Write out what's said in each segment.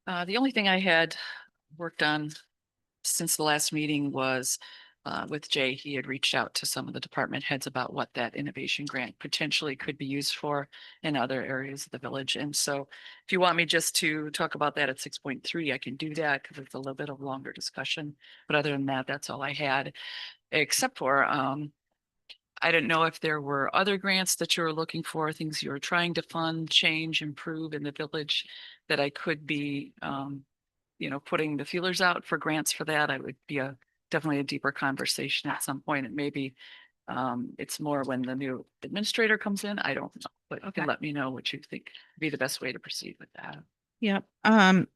The only thing I had worked on since the last meeting was with Jay. He had reached out to some of the department heads about what that innovation grant potentially could be used for in other areas of the village. And so if you want me just to talk about that at 6.3, I can do that because it's a little bit of longer discussion. But other than that, that's all I had, except for I didn't know if there were other grants that you were looking for, things you were trying to fund, change, improve in the village that I could be, putting the feelers out for grants for that. I would be definitely a deeper conversation at some point. And maybe it's more when the new administrator comes in. I don't know, but you can let me know what you think would be the best way to proceed with that. Yep.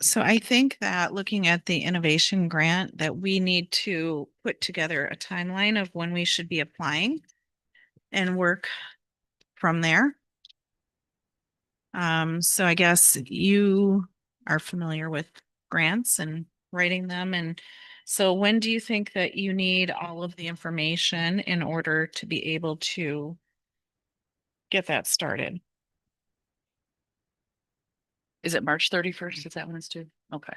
So I think that looking at the innovation grant, that we need to put together a timeline of when we should be applying and work from there. So I guess you are familiar with grants and writing them. And so when do you think that you need all of the information in order to be able to get that started? Is it March 31st? Is that when it's due? Okay.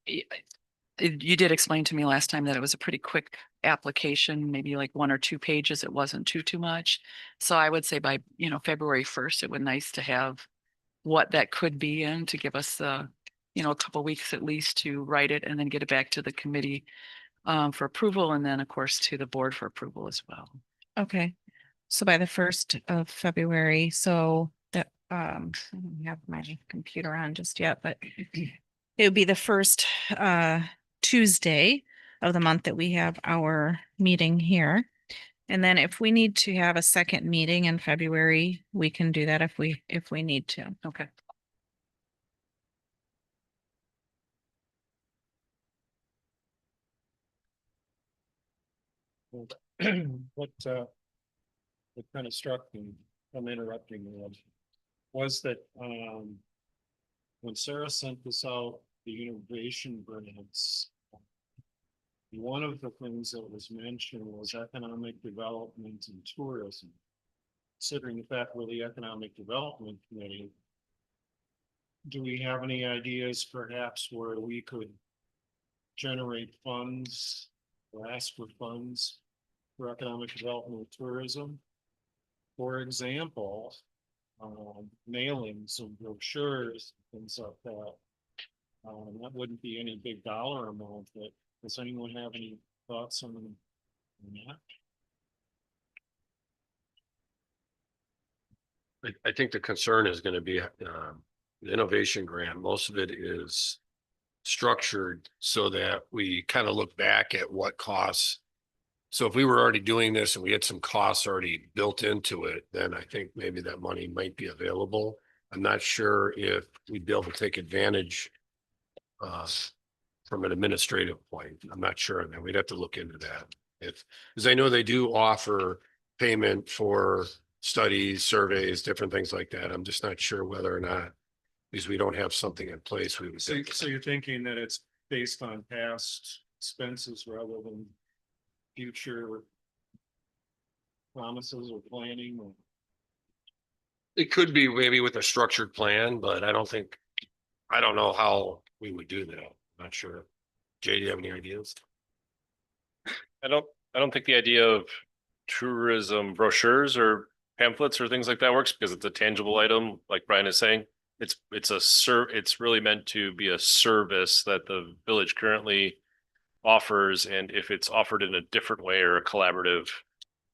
You did explain to me last time that it was a pretty quick application, maybe like 1 or 2 pages. It wasn't too much. So I would say by, February 1st, it would nice to have what that could be in to give us a couple weeks at least to write it and then get it back to the committee for approval, and then of course to the board for approval as well. Okay. So by the 1st of February, so that I don't have my computer on just yet, but it would be the first Tuesday of the month that we have our meeting here. And then if we need to have a second meeting in February, we can do that if we need to. Okay. What kind of struck me, I'm interrupting you, was that when Sarah sent this out, the innovation grants, one of the things that was mentioned was economic development and tourism. Considering the fact we're the Economic Development Committee, do we have any ideas perhaps where we could generate funds or ask for funds for economic development and tourism? For example, mailings and brochures, things like that. That wouldn't be any big dollar amount, but does anyone have any thoughts on that? I think the concern is going to be the innovation grant. Most of it is structured so that we kind of look back at what costs. So if we were already doing this and we had some costs already built into it, then I think maybe that money might be available. I'm not sure if we'd be able to take advantage from an administrative point. I'm not sure of that. We'd have to look into that. Because I know they do offer payment for studies, surveys, different things like that. I'm just not sure whether or not, because we don't have something in place. We would So you're thinking that it's based on past expenses rather than future promises or planning? Or... It could be maybe with a structured plan, but I don't know how we would do that. I'm not sure. Jay, do you have any ideas? I don't think the idea of tourism brochures or pamphlets or things like that works because it's a tangible item, like Brian is saying. It's really meant to be a service that the village currently offers, and if it's offered in a different way or a collaborative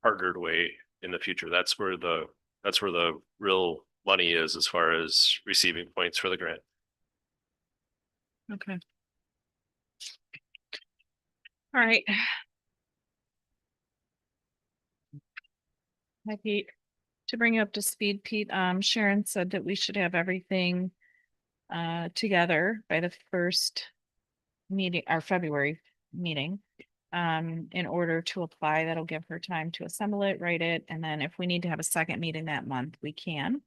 partnered way in the future, that's where the real money is as far as receiving points for the grant. Okay. All right. Hi, Pete. To bring you up to speed, Pete, Sharon said that we should have everything together by the first meeting, our February meeting. In order to apply, that'll give her time to assemble it, write it, and then if we need to have a second meeting that month, we can.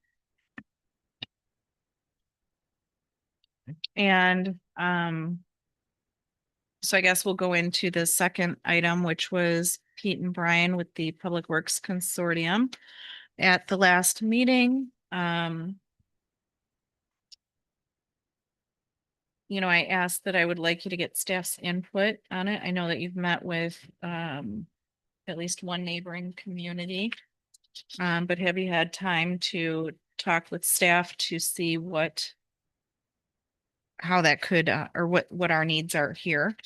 And so I guess we'll go into the second item, which was Pete and Brian with the Public Works Consortium. At the last meeting, you know, I asked that I would like you to get staff's input on it. I know that you've met with at least one neighboring community. But have you had time to talk with staff to see how that could, or what our needs are here?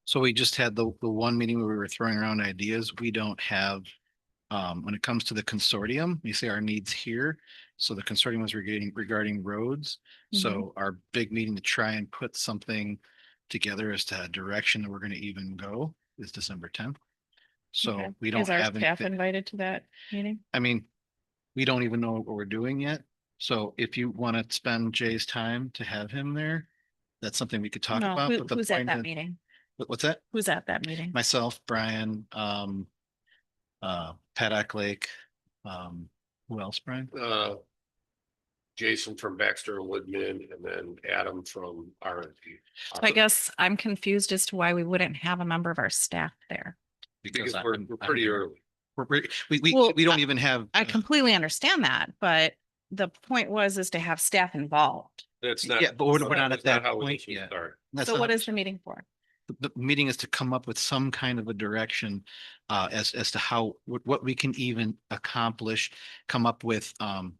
So we just had the one meeting where we were throwing around ideas. We don't have, when it comes to the consortium, we say our needs here. So the consortium was regarding roads. So our big meeting to try and put something together as to a direction that we're gonna even go is December 10th. So Okay. we don't Is our have staff anything. invited to that meeting? I mean, we don't even know what we're doing yet. So if you want to spend Jay's time to have him there, that's something we could talk No, about. but the who's at point that is- meeting? What's that? Who's at that meeting? Myself, Brian, Paddock Lake, who else, Brian? Jason from Baxter and Woodman, and then Adam from R&D. I guess I'm confused as to why we wouldn't have a member of our staff there. Because I- we're I'm pretty here. early. Well, We don't even have. I completely understand that, but the point is to have staff involved. That's not. Yeah, but we're not at that's not that how we point should yet. start. That's So not- what is the meeting for? The meeting is to come up with some kind of a direction as to how, what we can even accomplish, come up with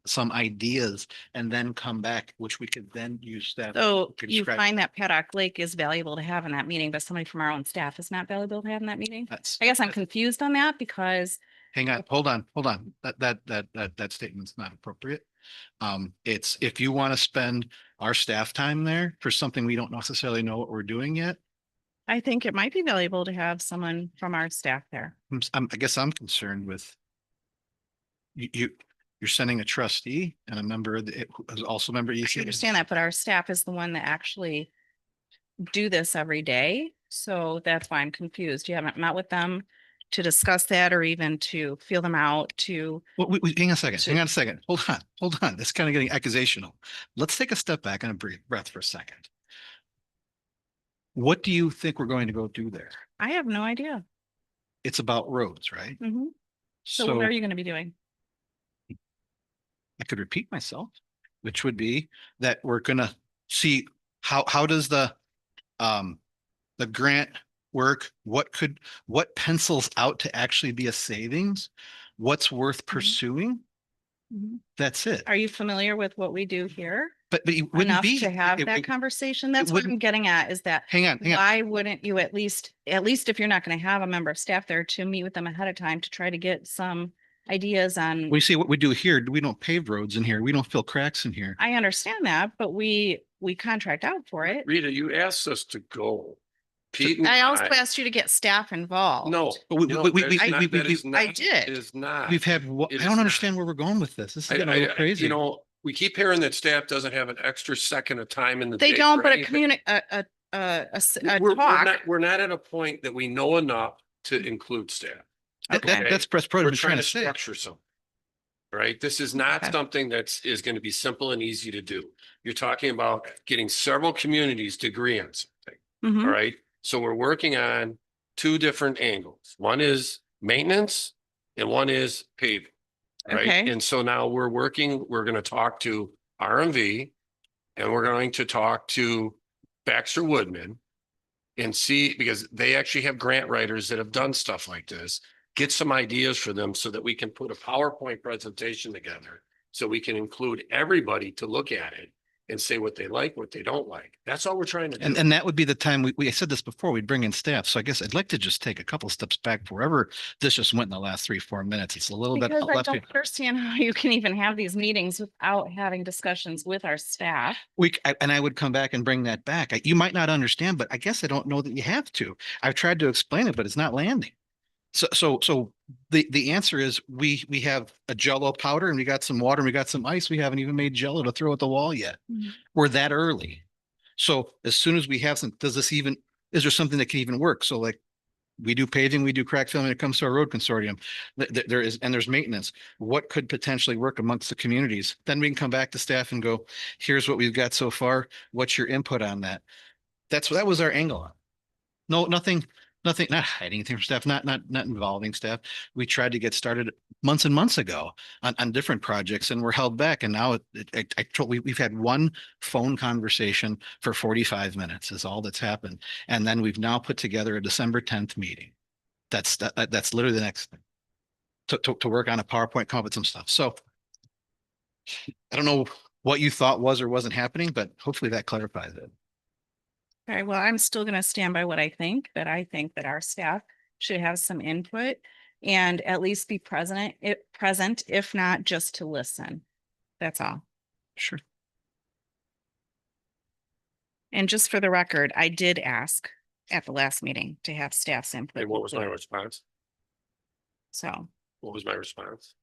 some ideas and then come back, which we could then use staff. So can you scratch- find that Paddock Lake is valuable to have in that meeting, but somebody from our own staff is not valuable to have in that meeting? That's, I guess I'm confused on that because hang on, hold on. That statement's not appropriate. It's, if you want to spend our staff time there for something we don't necessarily know what we're doing yet, I think it might be valuable to have someone from our staff there. I guess I'm concerned with you're sending a trustee and a member of the, who's also a member of I EC. understand that, but our staff is the one that actually do this every day. So that's why I'm confused. You haven't met with them to discuss that or even to feel them out to, Well, hang on a second, So- hang on a second. Hold on. That's kind of getting accusational. Let's take a step back and a breath for a second. What do you think we're going to go do there? I have no idea. It's about roads, right? Mhm. So So what are you going to be doing? I could repeat myself, which would be that we're gonna see how does the grant work? What pencils out to actually be a savings? What's worth pursuing? Mhm. That's it. Are you familiar with what we do here? But it wouldn't Enough be. to have it- that it- conversation? That's what I'm wouldn't- getting at is that Hang on. why wouldn't you at least if you're not going to have a member of staff there to meet with them ahead of time to try to get some ideas on. We see what we do here. We don't pave roads in here. We don't fill cracks in here. I understand that, but we contract out for it. Rita, you asked us to go. Pete and I also asked you to get staff involved. No. But we- no, we- that we- is we- not- we- that we- is not- I did. Is not. We've had, It I is don't not. understand where we're going with this. This is getting a little crazy. You know, we keep hearing that staff doesn't have an extra second of time in the They day don't, for but a anything. community, We're talk. not at a point that we know enough to include staff. Okay. That's Press Pro We're was trying trying to to say. structure something. Right? This is not Okay. something is going to be simple and easy to do. You're talking about getting several communities to agree on something. Mhm. All right, so we're working on two different angles. One is maintenance and one is paving. Right, Okay. and so now we're gonna talk to RMV and we're going to talk to Baxter Woodman and see, because they actually have grant writers that have done stuff like this, get some ideas for them so that we can put a PowerPoint presentation together. So we can include everybody to look at it and say what they like, what they don't like. That's all we're trying to do. And that would be the time we said this before, we'd bring in staff. So I guess I'd like to just take a couple steps back wherever this just went in the last 3-4 minutes. It's a little bit. Because I left don't understand how you can even have these meetings without having discussions with our staff. And I would come back and bring that back. You might not understand, but I guess I don't know that you have to. I've tried to explain it, but it's not landing. So the answer is we have a Jello powder and we got some water and we got some ice. We haven't even made Jello to throw at the wall yet. Mhm. We're that early. So as soon as we have some, is there something that can even work? So like we do paving, we do crack filling when it comes to our road consortium. There's maintenance. What could potentially work amongst the communities? Then we can come back to staff and go, here's what we've got so far. What's your input on that? That was our angle on it. No, nothing Nothing, not hiding anything from staff, not involving staff. We tried to get started months and months ago on different projects and we're held back. And now we've had one phone conversation for 45 minutes is all that's happened. And then we've now put together a December 10th meeting. That's literally the next thing. To work on a PowerPoint, come up with some stuff. So I don't know what you thought was or wasn't happening, but hopefully that clarifies it. Okay, well, I'm still gonna stand by what I think that our staff should have some input and at least be present, if not just to listen. That's all. Sure. And just for the record, I did ask at the last meeting to have staff's input. And what was my included. response? So What was my response?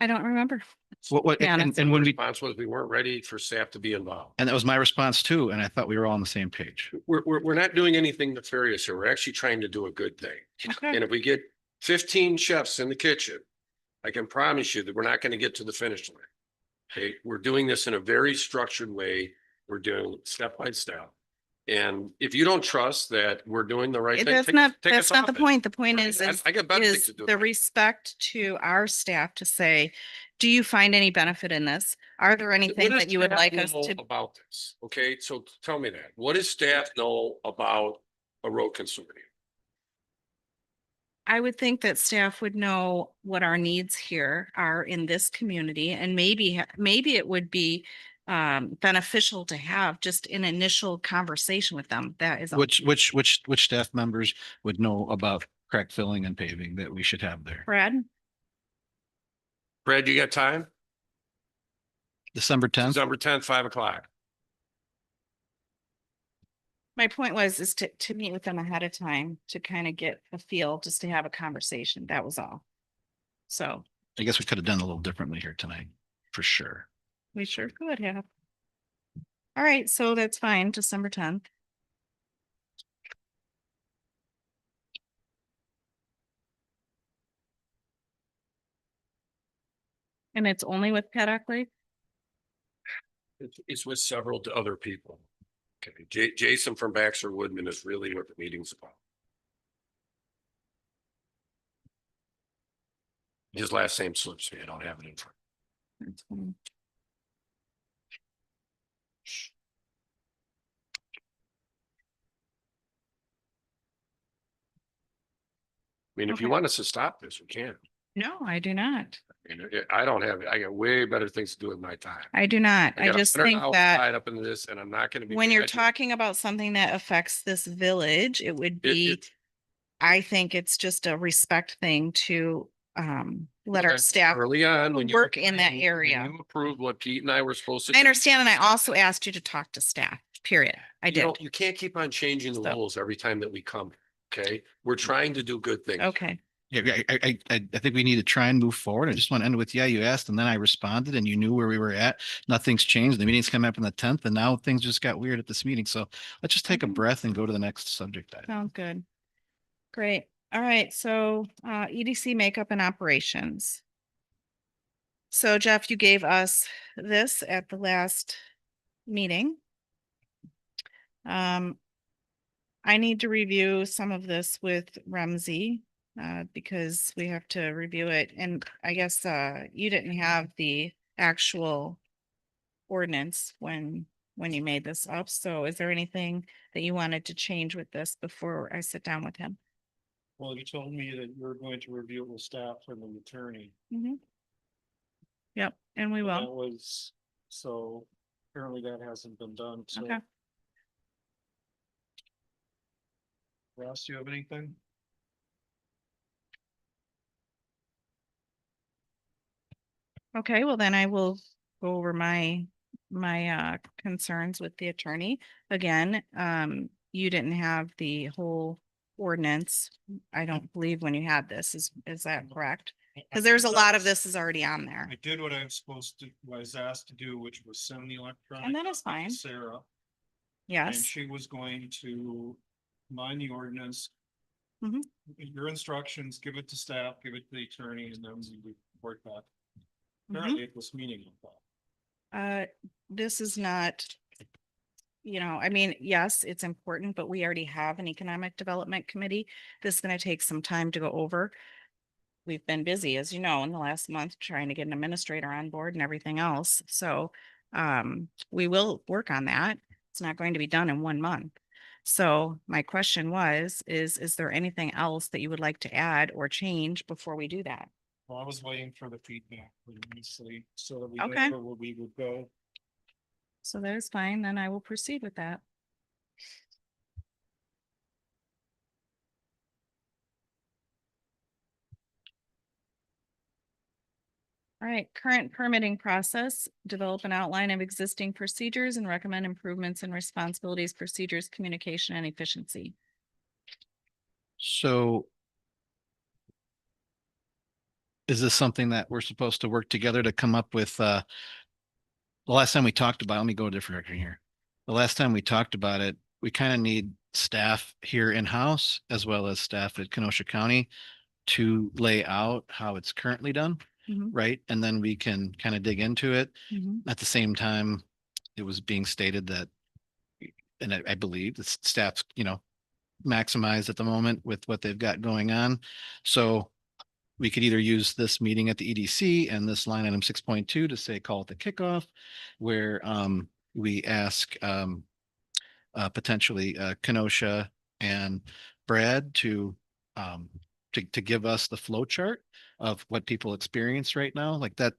I don't remember. What, Be honest. and when we, Response was we weren't ready for staff to be involved. and that was my response too. And I thought we were all on the same page. We're not doing anything nefarious here. We're actually trying to do a good thing. Okay. And if we get 15 chefs in the kitchen, I can promise you that we're not going to get to the finish line. Okay, we're doing this in a very structured way. We're doing step by step. And if you don't trust that we're doing the right thing. That's take- not, take that's us not off the it. point. The point Right, is I got better things to do. the respect to our staff to say, do you find any benefit in this? Are there What anything does that you would staff like us know to? About this, okay, so tell me that. What does staff know about a road consortium? I would think that staff would know what our needs here are in this community and maybe it would be beneficial to have just an initial conversation with them. That is all. Which staff members would know about crack filling and paving that we should have there? Brad, Brad, you got time? December 10th? December 10th, 5 o'clock. my point was is to meet with them ahead of time to kind of get a feel, just to have a conversation. That was all. So I guess we could have done a little differently here tonight, for sure. we sure could have. All right, so that's fine, December 10th. And it's only with Paddock Lake? It's with several other people. Okay, Jason from Baxter Woodman is really what the meeting's about. His last name slips me. I don't have it in front. That's fine. I mean, if you Okay. want us to stop this, we can. No, I do not. I don't have, I got way better things to do with my time. I do not. I got just 100 think hours that tied up in this and I'm not gonna be. when you're graduating. talking about something that affects this village, it would It- be, it- I think it's just a respect thing to let our okay, staff. Early on, when you. work in that when area. You approved what Pete and I were supposed to. I do. understand, and I also asked you to talk to staff, period. I You did. know, you can't keep on changing the So- rules every time that we come, okay? We're trying to do good things. Okay, Yeah, I think we need to try and move forward. I just want to end with, yeah, you asked and then I responded and you knew where we were at. Nothing's changed. The meeting's come up on the 10th and now things just got weird at this meeting. So let's just take a Okay. breath and go to the next subject item. sounds good. Great. All right, so EDC makeup and operations. So Jeff, you gave us this at the last meeting. I need to review some of this with Ramsey because we have to review it. And I guess you didn't have the actual ordinance when you made this up. So is there anything that you wanted to change with this before I sit down with him? Well, you told me that you were going to review it with staff and the attorney. Yep, and we That will. was, so apparently that hasn't been done, so. Okay. Ross, do you have anything? Okay, well then I will go over my concerns with the attorney. Again, you didn't have the whole ordinance. I don't believe when you had this, is that correct? Because there's a lot of this is already on there. I did what I was supposed to, was asked to do, which was send the electronic. And that is fine. to Sarah, and Yes, she was going to mind the ordinance. Mhm. Your instructions, give it to staff, give it to the attorney, and then we report back. Mhm. Apparently at this meeting. I thought. this is not, you know, I mean, yes, it's important, but we already have an economic development committee. This is gonna take some time to go over. We've been busy, as you know, in the last month trying to get an administrator on board and everything else. So we will work on that. It's not going to be done in 1 month. So my question is there anything else that you would like to add or change before we do that? Well, I was waiting for the feedback, honestly, so that we Okay. know where we would go. So that is fine, then I will proceed with that. All right, current permitting process, develop an outline of existing procedures and recommend improvements in responsibilities, procedures, communication, and efficiency. So is this something that we're supposed to work together to come up with, the last time we talked about, let me go a different direction here. The last time we talked about it, we kind of need staff here in-house as well as staff at Kenosha County to lay out how it's currently done, Mhm. right? And then we can kind of dig into it. Mhm. At the same time, it was being stated that, and I believe the staff's, maximized at the moment with what they've got going on. So we could either use this meeting at the EDC and this line item 6.2 to say, call it the kickoff, where we ask potentially Kenosha and Brad to give us the flow chart of what people experience right now. Like that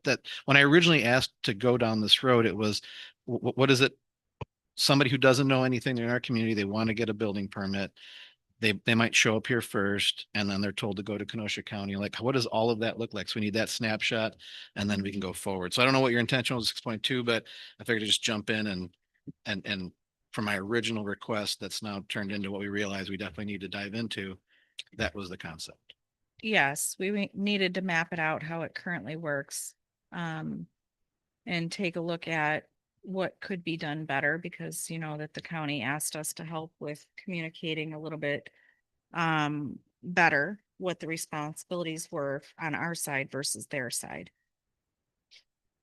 when I originally asked to go down this road, it was, what is it? Somebody who doesn't know anything in our community, they want to get a building permit. They might show up here first and then they're told to go to Kenosha County. Like, what does all of that look like? So we need that snapshot and then we can go forward. So I don't know what your intention was 6.2, but I figured to just jump in and from my original request, that's now turned into what we realized we definitely need to dive into. That was the concept. Yes, needed to map it out how it currently works. And take a look at what could be done better because you know that the county asked us to help with communicating a little bit better what the responsibilities were on our side versus their side.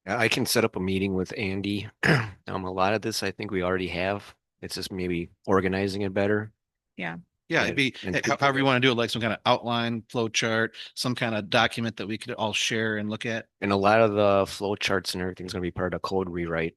I can set up a meeting with Andy. A lot of this I think we already have. It's just maybe organizing it better. Yeah, Yeah, it'd be and however you want to do it, like some kind of outline, flow chart, some kind of document that we could all share and look at. And a lot of the flow charts and everything's gonna be part of code rewrite.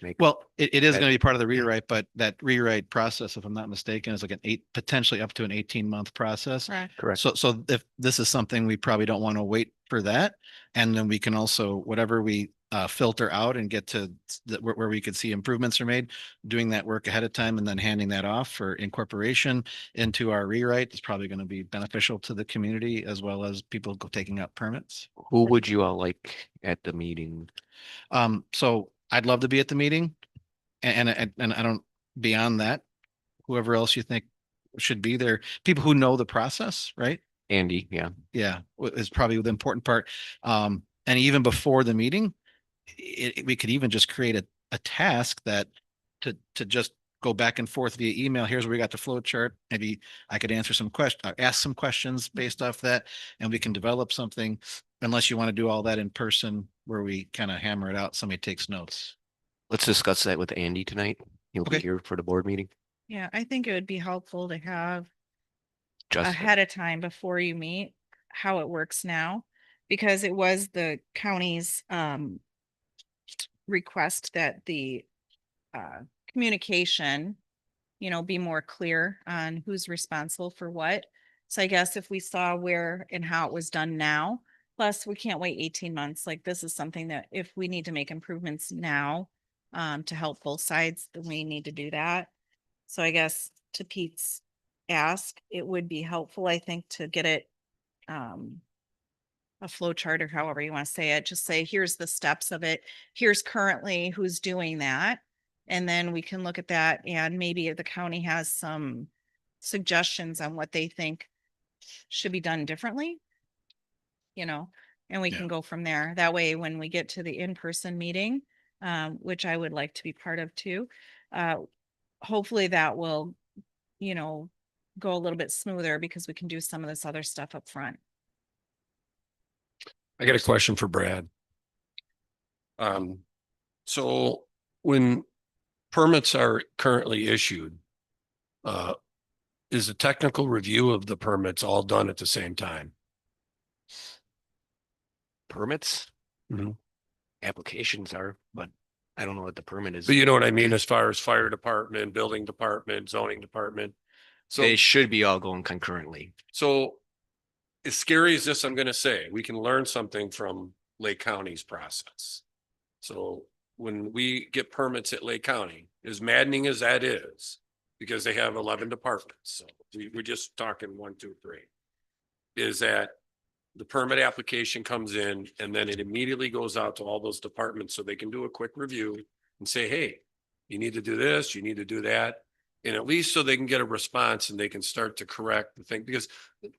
Make, Well, it is that- going to be part of the rewrite, but that rewrite process, if I'm not mistaken, is like potentially up to an 18-month process. correct. So if this is something we probably don't want to wait for that, and then we can also, whatever we filter out and get to where we could see improvements are made, doing that work ahead of time and then handing that off for incorporation into our rewrite is probably going to be beneficial to the community as well as people taking up permits. Who would you all like at the meeting? So I'd love to be at the meeting and I don't, beyond that, whoever else you think should be there, people who know the process, right? Andy, yeah. Yeah, is probably the important part. And even before the meeting, we could even just create a task that to just go back and forth via email. Here's where we got the flow chart. Maybe I could answer some ask some questions based off that, and we can develop something. Unless you want to do all that in person where we kind of hammer it out, somebody takes notes. Let's discuss that with Andy tonight. He'll be Okay. here for the board meeting. Yeah, I think it would be helpful to have Just ahead of time before you meet how it works now. Because it was the county's request that the communication, you know, be more clear on who's responsible for what. So I guess if we saw where and how it was done now, plus we can't wait 18 months, like this is something that if we need to make improvements now to help both sides, then we need to do that. So I guess to Pete's ask, it would be helpful, I think, to get it a flow chart or however you want to say it, just say, here's the steps of it. Here's currently who's doing that. And then we can look at that and maybe if the county has some suggestions on what they think should be done differently, you know, and we Yeah. can go from there. That way, when we get to the in-person meeting, which I would like to be part of too, hopefully that will, you know, go a little bit smoother because we can do some of this other stuff up front. I got a question for Brad. So when permits are currently issued, is the technical review of the permits all done at the same time? Permits, Mhm. applications are, but I don't know what the permit is. But you know what I mean, as far as fire department, building department, zoning department. So, They should be all going concurrently. so as scary as this, I'm gonna say, we can learn something from Lake County's process. So when we get permits at Lake County, as maddening as that is, because they have 11 departments, so we're just talking 1, 2, 3. Is that the permit application comes in and then it immediately goes out to all those departments so they can do a quick review and say, hey, you need to do this, you need to do that. And at least so they can get a response and they can start to correct the thing, because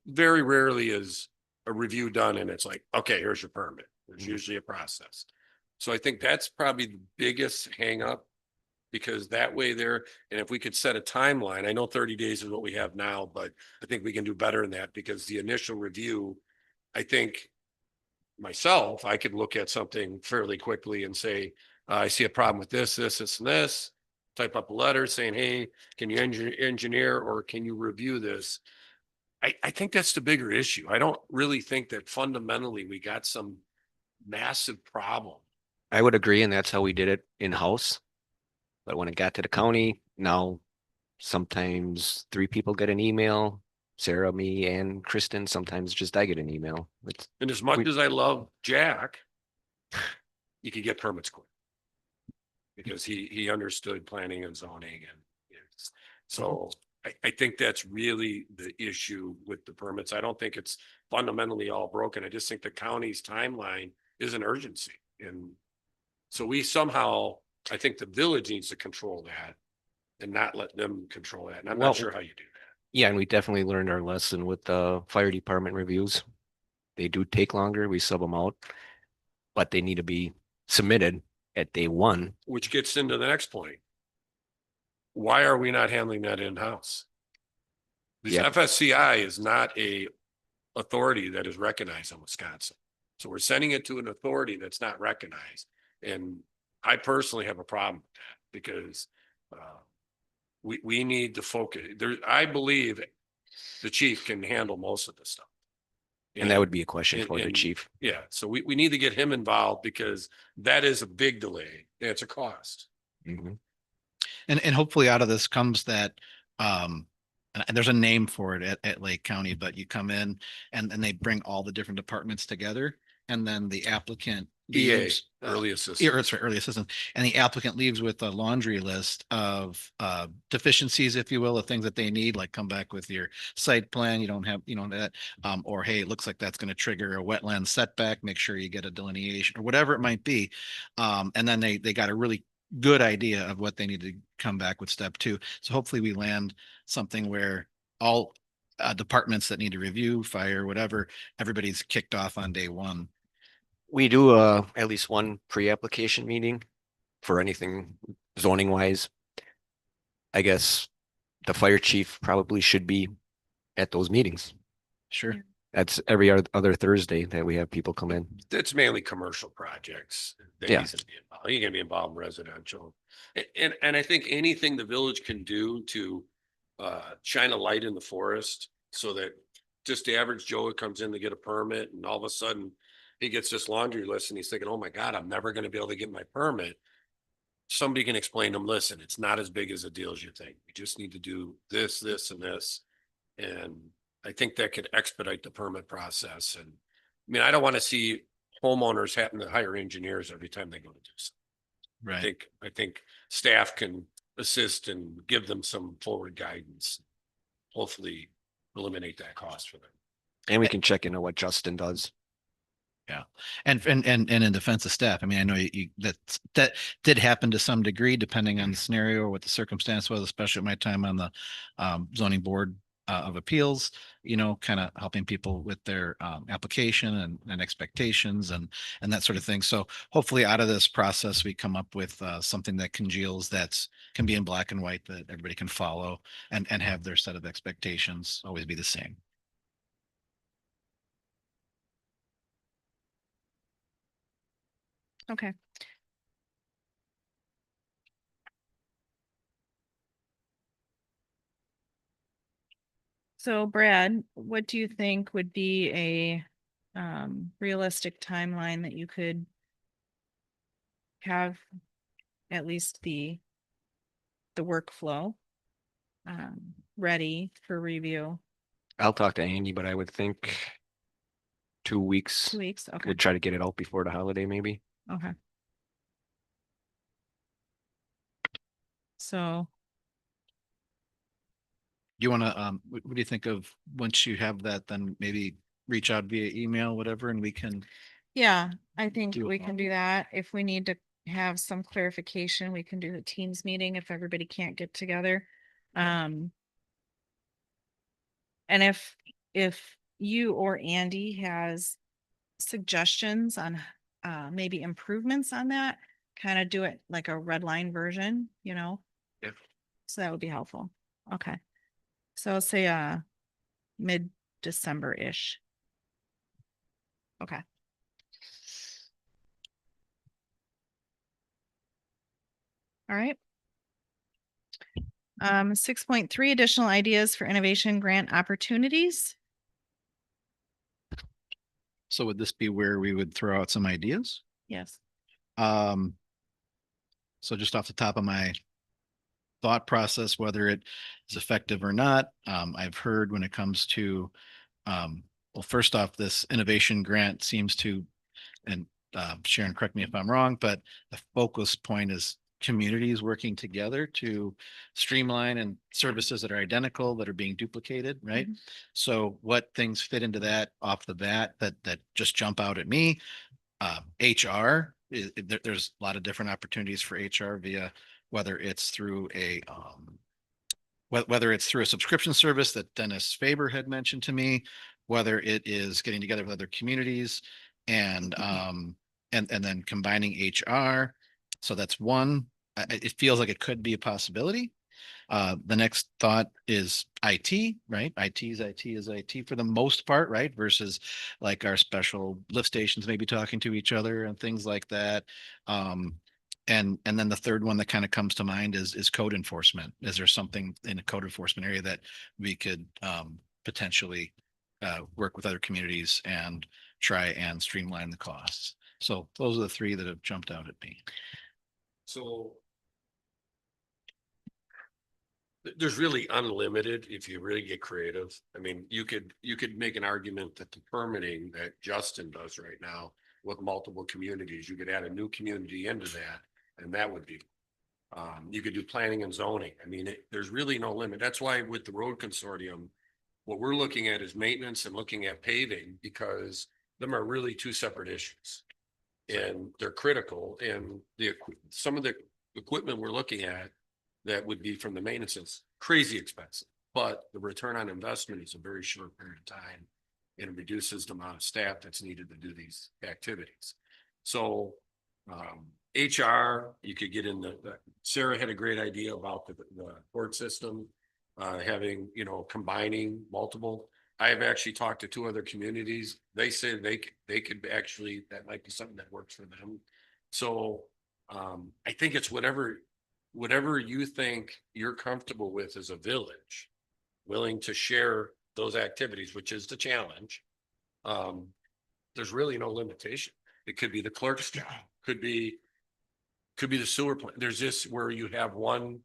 very rarely is a review done and it's like, okay, here's your permit. There's usually a process. So I think that's probably the biggest hangup, because that way there, and if we could set a timeline, I know 30 days is what we have now, but I think we can do better than that, because the initial review, I think myself, I could look at something fairly quickly and say, I see a problem with this, and this, type up a letter saying, hey, can you engineer or can you review this? I think that's the bigger issue. I don't really think that fundamentally we got some massive problem. I would agree, and that's how we did it in-house. But when it got to the county, now sometimes 3 people get an email, Sarah, me, and Kristen. Sometimes just I get an email. It's, And as much as I love Jack, you could get permits quick. Because he understood planning and zoning and it's- so I think that's really the issue with the permits. I don't think it's fundamentally all broken. I just think the county's timeline is an urgency. And so we somehow, I think the village needs to control that and not let them control that. And I'm Well, not sure how you do that. yeah, and we definitely learned our lesson with the fire department reviews. They do take longer. We sub them out, but they need to be submitted at day 1. Which gets into the next point. Why are we not handling that in-house? This Yep. FSCI is not a authority that is recognized in Wisconsin. So we're sending it to an authority that's not recognized. And I personally have a problem with that, because we need to focus. There, I believe the chief can handle most of this stuff. And that would be a question and- for the and- chief. Yeah, so we need to get him involved, because that is a big delay. And it's a cost. Mhm. And hopefully out of this comes that, and there's a name for it at Lake County, but you come in and they bring all the different departments together, and then the applicant EA, leaves, early yeah, assistance. that's right, early assistance, and the applicant leaves with a laundry list of deficiencies, if you will, of things that they need, like come back with your site plan, you don't have, that, or hey, it looks like that's going to trigger a wetland setback, make sure you get a delineation or whatever it might be. And then they got a really good idea of what they need to come back with step 2. So hopefully we land something where all departments that need to review, fire, whatever, everybody's kicked off on day 1. We do at least one pre-application meeting for anything zoning wise. I guess the fire chief probably should be at those meetings. Sure. That's every other Thursday that we have people come in. It's mainly commercial projects that Yeah. he's gonna be involved. He's gonna be involved in residential. And I think anything the village can do to shine a light in the forest, so that just the average Joe who comes in to get a permit and all of a sudden he gets this laundry list and he's thinking, oh my God, I'm never gonna be able to get my permit. Somebody can explain to him, listen, it's not as big as a deal as you think. We just need to do this, this, and this. And I think that could expedite the permit process. And I mean, I don't want to see homeowners having to hire engineers every time they go to do something. Right. I think staff can assist and give them some forward guidance. Hopefully eliminate that cost for them. And we can check into what Justin does. And in defense of staff, I mean, I know that did happen to some degree, depending on the scenario or what the circumstance was, especially at my time on the zoning board of appeals, kind of helping people with their application and expectations and that sort of thing. So hopefully out of this process, we come up with something that congeals, can be in black and white, that everybody can follow and have their set of expectations always be the same. Okay. So Brad, what do you think would be a realistic timeline that you could have at least the workflow ready for review? I'll talk to Andy, but I would think 2 weeks. 2 weeks? Okay, We'd try to get it out before the holiday, maybe. okay. So, You want to, what do you think of, once you have that, then maybe reach out via email, whatever, and we can, yeah, I think Do it. we can do that. If we need to have some clarification, we can do the Teams meeting if everybody can't get together. And if you or Andy has suggestions on maybe improvements on that, kind of do it like a red line version, you know? Yep. So that would be helpful. Okay. So I'll say mid-December-ish. Okay. All right. 6.3 additional ideas for innovation grant opportunities. so would this be where we would throw out some ideas? Yes. Um, so just off the top of my thought process, whether it is effective or not, I've heard when it comes to, well, first off, this innovation grant seems to, and Sharon, correct me if I'm wrong, but the focus point is communities working together to streamline and services that are identical, that are being duplicated, right? Mhm. So what things fit into that off the bat that just jump out at me? HR, there's a lot of different opportunities for HR via, whether it's through a whether it's through a subscription service that Dennis Faber had mentioned to me, whether it is getting together with other communities and and then combining HR. So that's one. It feels like it could be a possibility. The next thought is IT, right? IT is IT for the most part, right? Versus like our special lift stations maybe talking to each other and things like that. And then the third one that kind of comes to mind is code enforcement. Is there something in a code enforcement area that we could potentially work with other communities and try and streamline the costs? So those are the three that have jumped out at me. So there's really unlimited if you really get creative. I mean, you could make an argument that the permitting that Justin does right now with multiple communities, you could add a new community into that, and that would be. You could do planning and zoning. I mean, there's really no limit. That's why with the road consortium, what we're looking at is maintenance and looking at paving, because them are really two separate issues. And they're critical, and some of the equipment we're looking at that would be from the maintenance is crazy expensive, but the return on investment is a very short period of time. And it reduces the amount of staff that's needed to do these activities. So HR, you could get in Sarah had a great idea about the court system, having, combining multiple. I have actually talked to two other communities. They say they could actually, that might be something that works for them. So I think it's whatever you think you're comfortable with as a village, willing to share those activities, which is the challenge. There's really no limitation. It could be the clerk's job, could be the sewer plant. There's just where you have one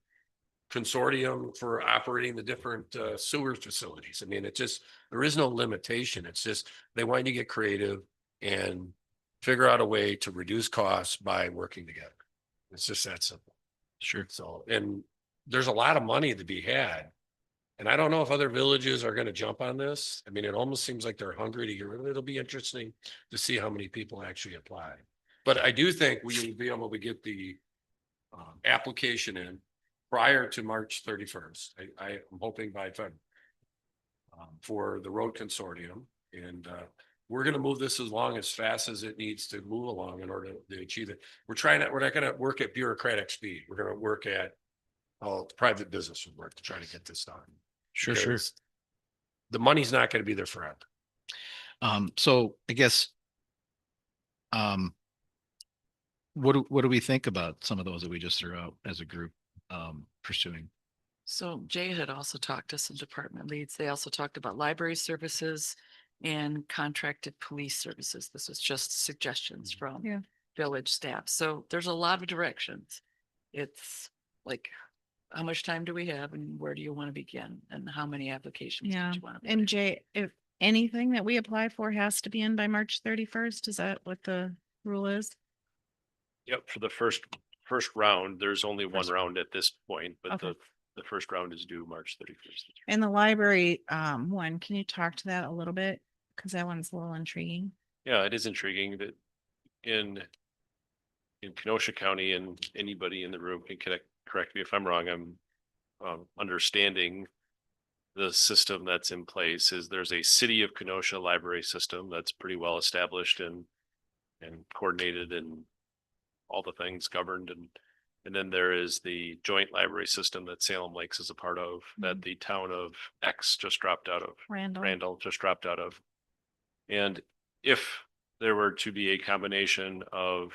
consortium for operating the different sewer facilities. I mean, there is no limitation. It's just, they want you to get creative and figure out a way to reduce costs by working together. It's just that simple. Sure. So, and there's a lot of money to be had. And I don't know if other villages are going to jump on this. I mean, it almost seems like they're hungry to get rid of it. It'll be interesting to see how many people actually apply. But I do think we will be able to get the application in prior to March 31st. I am hoping by February for the road consortium. And we're going to move this as fast as it needs to move along in order to achieve it. We're not going to work at bureaucratic speed. We're going to work at private business work to try to get this done. Sure. Because the money's not going to be there forever. So I guess, what do we think about some of those that we just threw out as a group, pursuing? So Jay had also talked to some department leads. They also talked about library services and contracted police services. This is just suggestions from Yeah. village staff. So there's a lot of directions. It's like, how much time do we have and where do you want to begin and how many applications? do Yeah, you want to and Jay, if anything that we apply for has to be in by March 31st, is that what the rule is? Yep, for the first round, there's only one First- round at this point, but Okay. the first round is due March 31st. And the library, one, can you talk to that a little bit? Cause that one's a little intriguing. Yeah, it is intriguing that in Kenosha County, and anybody in the room can correct me if I'm wrong, I'm understanding the system that's in place is there's a city of Kenosha library system that's pretty well established and coordinated and all the things governed, and then there is the joint library system that Salem Lakes is a part of, that the town of X just dropped out of. Randall just dropped out of. And if there were to be a combination of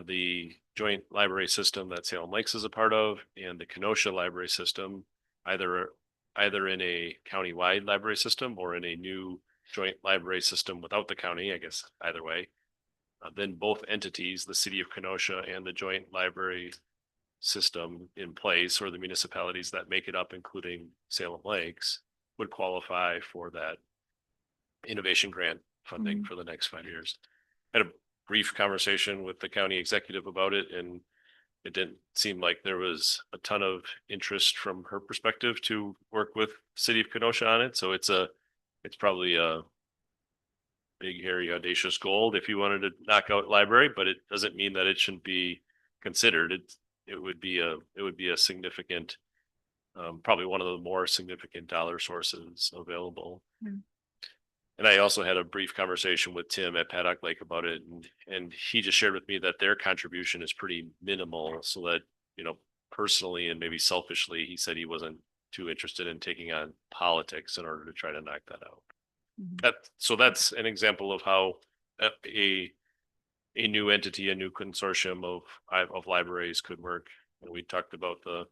the joint library system that Salem Lakes is a part of and the Kenosha library system, either in a county-wide library system or in a new joint library system without the county, I guess either way, then both entities, the city of Kenosha and the joint library system in place, or the municipalities that make it up, including Salem Lakes, would qualify for that innovation grant funding for the next 5 years. Had a brief conversation with the county executive about it, and it didn't seem like there was a ton of interest from her perspective to work with city of Kenosha on it. So it's probably a big, hairy, audacious goal if you wanted to knock out library, but it doesn't mean that it shouldn't be considered. It would be a significant, probably one of the more significant dollar sources available. Mm. And I also had a brief conversation with Tim at Paddock Lake about it, and he just shared with me that their contribution is pretty minimal, so that, personally and maybe selfishly, he said he wasn't too interested in taking on politics in order to try to knock that out. Mhm. So that's an example of how a new entity, a new consortium of libraries could work. And we talked about the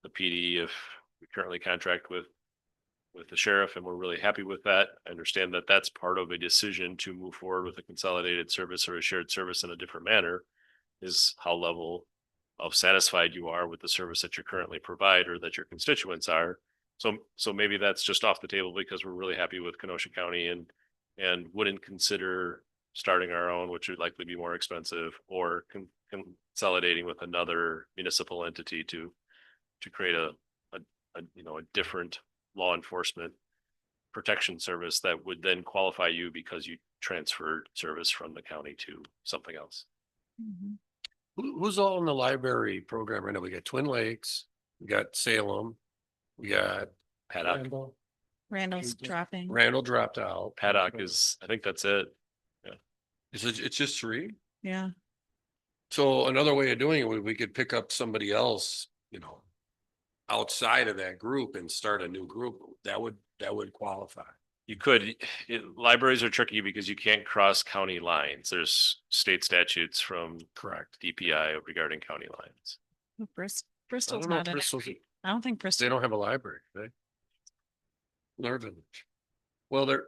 PD, if we currently contract with the sheriff, and we're really happy with that. I understand that that's part of a decision to move forward with a consolidated service or a shared service in a different manner, is how level of satisfied you are with the service that you currently provide or that your constituents are. So maybe that's just off the table because we're really happy with Kenosha County and wouldn't consider starting our own, which would likely be more expensive, or consolidating with another municipal entity to create a different law enforcement protection service that would then qualify you because you transferred service from the county to something else. Mhm. Who's all in the library program right now? We got Twin Lakes, we got Salem, we got Paddock, Randall, Randall's Mhm. dropping. Randall dropped out. Paddock is, I think that's it. It's just three? Yeah. So another way of doing it, we could pick up somebody else, outside of that group and start a new group. That would qualify. You could, libraries are tricky because you can't cross county lines. There's state statutes from Correct. DPI regarding county lines. Bristol's I don't know not if in it. Bristol's, I don't think they Bristol. don't have a library, right? Their village. Well, yeah,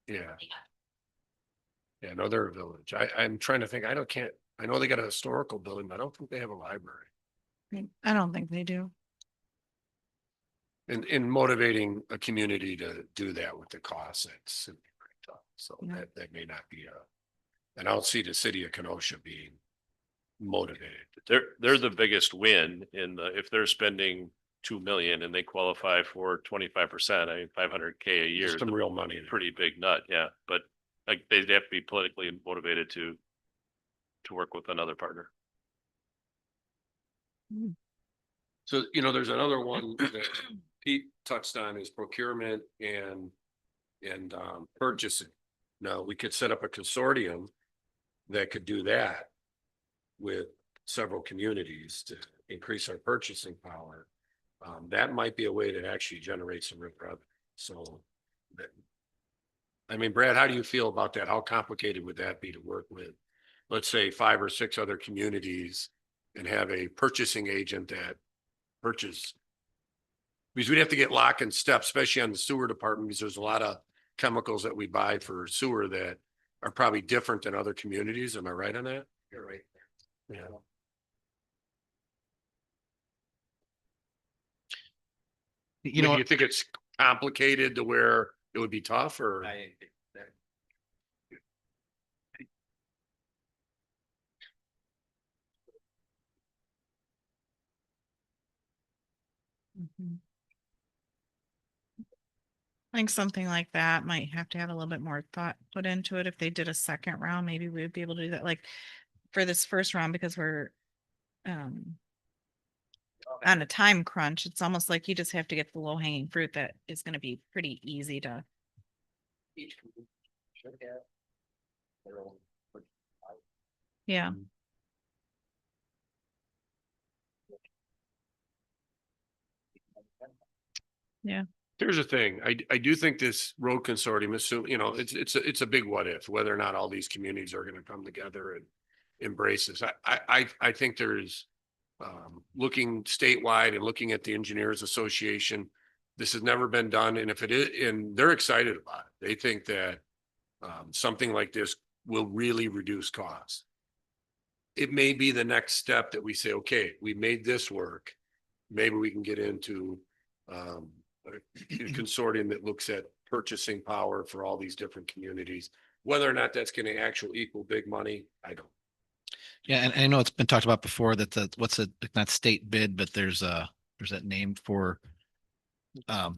yeah. Yeah, no, they're a village. I'm trying to think, I know they got a historical building, but I don't think they have a library. I don't think they do. In motivating a community to do that with the costs, it's pretty tough. So Yeah. that may not be and I don't see the city of Kenosha being motivated. They're the biggest win if they're spending 2 million and they qualify for 25%, I mean, 500K a year. There's some real money there. Pretty big nut, yeah, but like they'd have to be politically motivated to work with another partner. So, there's another one that Pete touched on is procurement and purchasing. Now, we could set up a consortium that could do that with several communities to increase our purchasing power. That might be a way to actually generate some real revenue. So I mean, Brad, how do you feel about that? How complicated would that be to work with? Let's say 5 or 6 other communities and have a purchasing agent that purchase. Because we'd have to get lock and step, especially on the sewer department, because there's a lot of chemicals that we buy for sewer that are probably different than other communities. Am I right on that? You're right. Yeah. You know, Do you what? think it's complicated to where it would be tough or? Mhm. I think something like that might have to have a little bit more thought put into it. If they did a second round, maybe we would be able to do that, like for this first round, because we're on a time crunch. It's almost like you just have to get the low hanging fruit that is gonna be pretty easy to. Yeah. Here's the thing, I do think this road consortium, assume, you know, it's a big what if, whether or not all these communities are gonna come together and embrace this. I think there's looking statewide and looking at the Engineers Association, this has never been done, and if it is, and they're excited about it. They think that something like this will really reduce costs. It may be the next step that we say, okay, we made this work. Maybe we can get into a consortium that looks at purchasing power for all these different communities. Whether or not that's going to actually equal big money, I don't. yeah, and I know it's been talked about before that not state bid, but there's that name for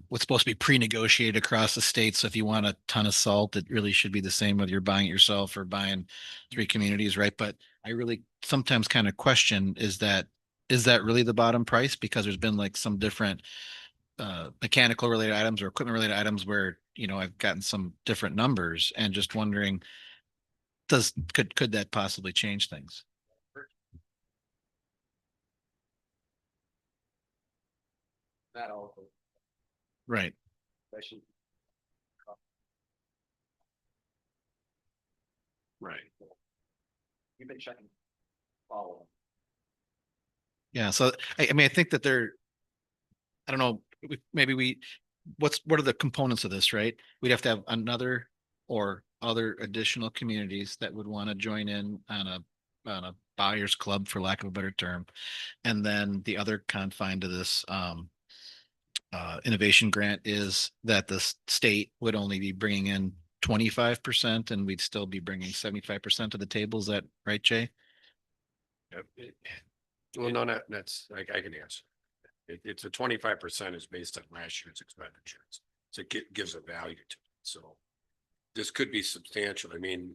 what's supposed to be pre-negotiated across the state. So if you want a ton of salt, it really should be the same whether you're buying it yourself or buying 3 communities, right? But I really sometimes kind of question, is that really the bottom price? Because there's been like some different mechanical related items or equipment related items where, you know, I've gotten some different numbers and just wondering, could that possibly change things? Not all. Right. Right. You've been checking. Follow. Yeah. So I mean, I think that I don't know, what are the components of this, right? We'd have to have another or other additional communities that would want to join in on a buyer's club, for lack of a better term. And then the other confine to this innovation grant is that the state would only be bringing in 25% and we'd still be bringing 75% to the table. Is that right, Jay? Well, no, that's, I can answer. It's a 25% is based on last year's expenditures. So it gives a value to it. So this could be substantial. I mean,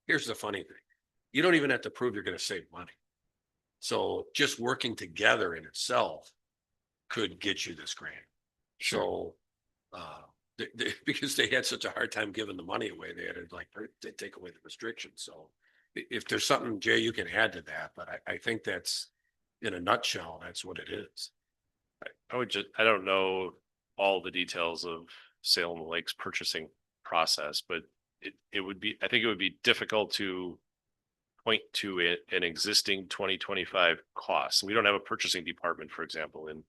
here's the funny thing. You don't even have to prove you're going to save money. So just working together in itself could get you this grant. So, because they had such a hard time giving the money away, they had to they take away the restrictions. So if there's something, Jay, you can add to that, but I think that's, in a nutshell, that's what it is. I don't know all the details of Salem Lake's purchasing process, but I think it would be difficult to point to an existing 2025 cost. We don't have a purchasing department, for example, in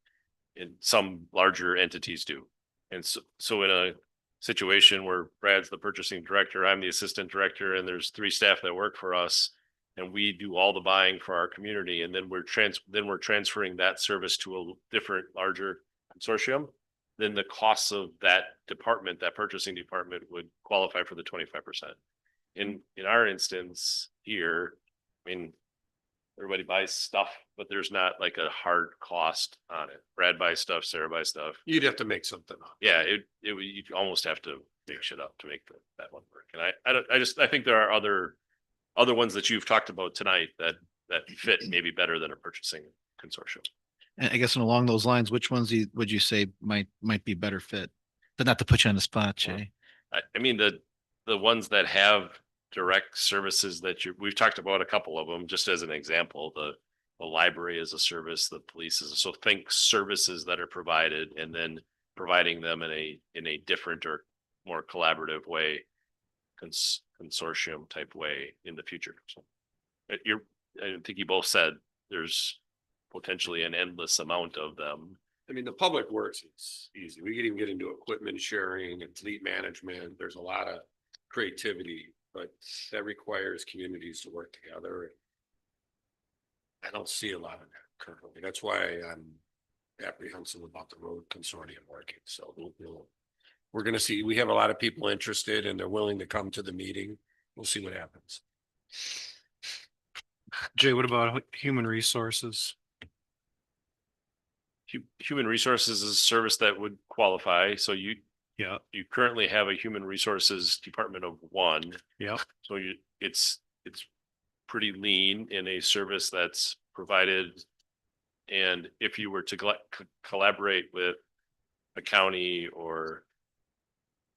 some larger entities do. And so in a situation where Brad's the purchasing director, I'm the assistant director, and there's 3 staff that work for us, and we do all the buying for our community, and then we're transferring that service to a different, larger consortium, then the costs of that department, that purchasing department, would qualify for the 25%. In our instance here, I mean, everybody buys stuff, but there's not like a hard cost on it. Brad buys stuff, Sarah buys stuff. You'd have to make something up. Yeah, you almost have to make shit up to make that one work. And I think there are other ones that you've talked about tonight that fit maybe better than a purchasing consortium. And I guess, and along those lines, which ones would you say might be better fit? But not to put you on the spot, Jay. I mean, the ones that have direct services that we've talked about a couple of them, just as an example, the library is a service, the police is, so think services that are provided and then providing them in a different or more collaborative way, consortium type way in the future. So I think you both said there's potentially an endless amount of them. I mean, the public works is easy. We can even get into equipment sharing and fleet management. There's a lot of creativity, but that requires communities to work together. I don't see a lot of that currently. That's why I'm apprehensive about the road consortium working. So we're gonna see, we have a lot of people interested and they're willing to come to the meeting. We'll see what happens. Jay, what about human resources? Human resources is a service that would qualify. So Yeah, you currently have a human resources department of one. yeah. So it's pretty lean in a service that's provided. And if you were to collaborate with a county or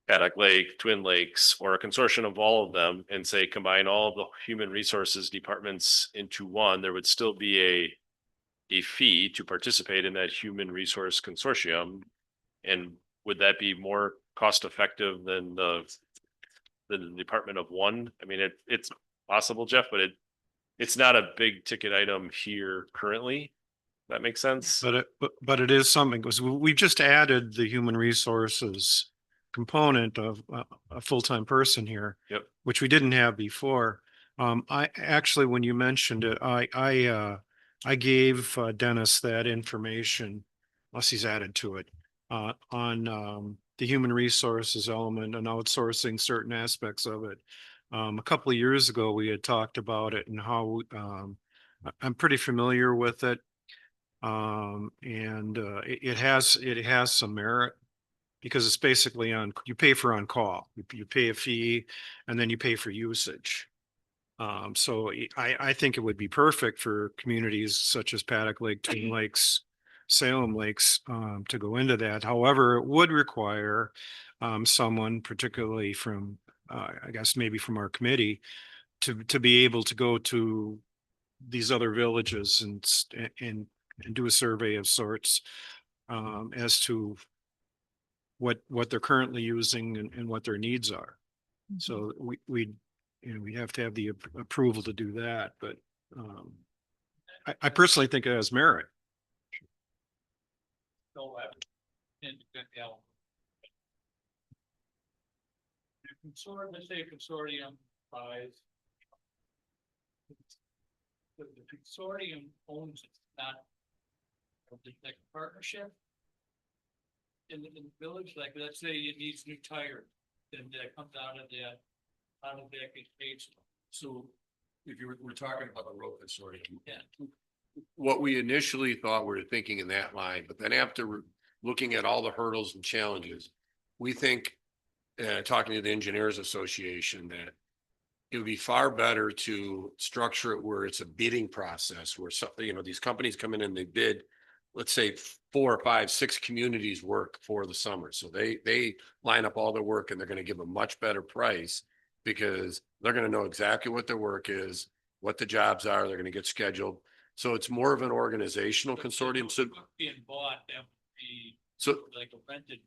Paddock Lake, Twin Lakes, or a consortium of all of them and say, combine all of the human resources departments into one, there would still be a fee to participate in that human resource consortium. And would that be more cost effective than the department of one? I mean, it's possible, Jeff, but it's not a big ticket item here currently. That makes sense? But it is something, because we've just added the human resources component of a full-time person here. Yep. Which we didn't have before. I actually, when you mentioned it, I gave Dennis that information, unless he's added to it, on the human resources element and outsourcing certain aspects of it. A couple of years ago, we had talked about it and how I'm pretty familiar with it. It has some merit because it's basically you pay for on call, you pay a fee and then you pay for usage. So I think it would be perfect for communities such as Paddock Lake, Twin Lakes, Salem Lakes, to go into that. However, it would require someone, particularly from, I guess maybe from our committee, to be able to go to these other villages and do a survey of sorts as to what they're currently using and what their needs are. So we have to have the approval to do that, but I personally think it has merit. Consortium, let's say a consortium buys. The consortium owns it, not. Like a partnership. In the village, like, let's say it needs new tires, then that comes out of that gets paid. So if we're talking about the road consortium. Yeah. What we initially thought we were thinking in that line, but then after looking at all the hurdles and challenges, we think, talking to the Engineers Association, that it would be far better to structure it where it's a bidding process where these companies come in and they bid, let's say 4 or 5, 6 communities work for the summer. So they line up all their work and they're going to give a much better price because they're going to know exactly what their work is, what the jobs are, they're going to get scheduled. So it's more of an organizational consortium. So being bought, that would be so like a rented.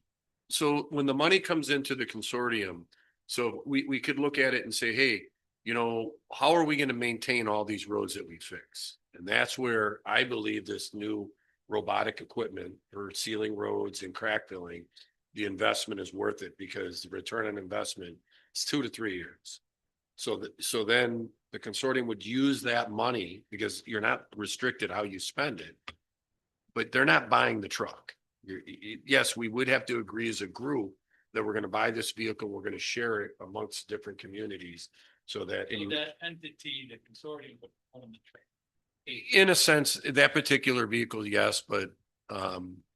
So when the money comes into the consortium, so we could look at it and say, hey, how are we going to maintain all these roads that we fix? And that's where I believe this new robotic equipment for sealing roads and crack filling, the investment is worth it because the return on investment is 2 to 3 years. So then the consortium would use that money because you're not restricted how you spend it, but they're not buying the truck. Yes, we would have to agree as a group that we're going to buy this vehicle, we're going to share it amongst different communities so that. So that entity, the consortium would own the train. In a sense, that particular vehicle, yes, but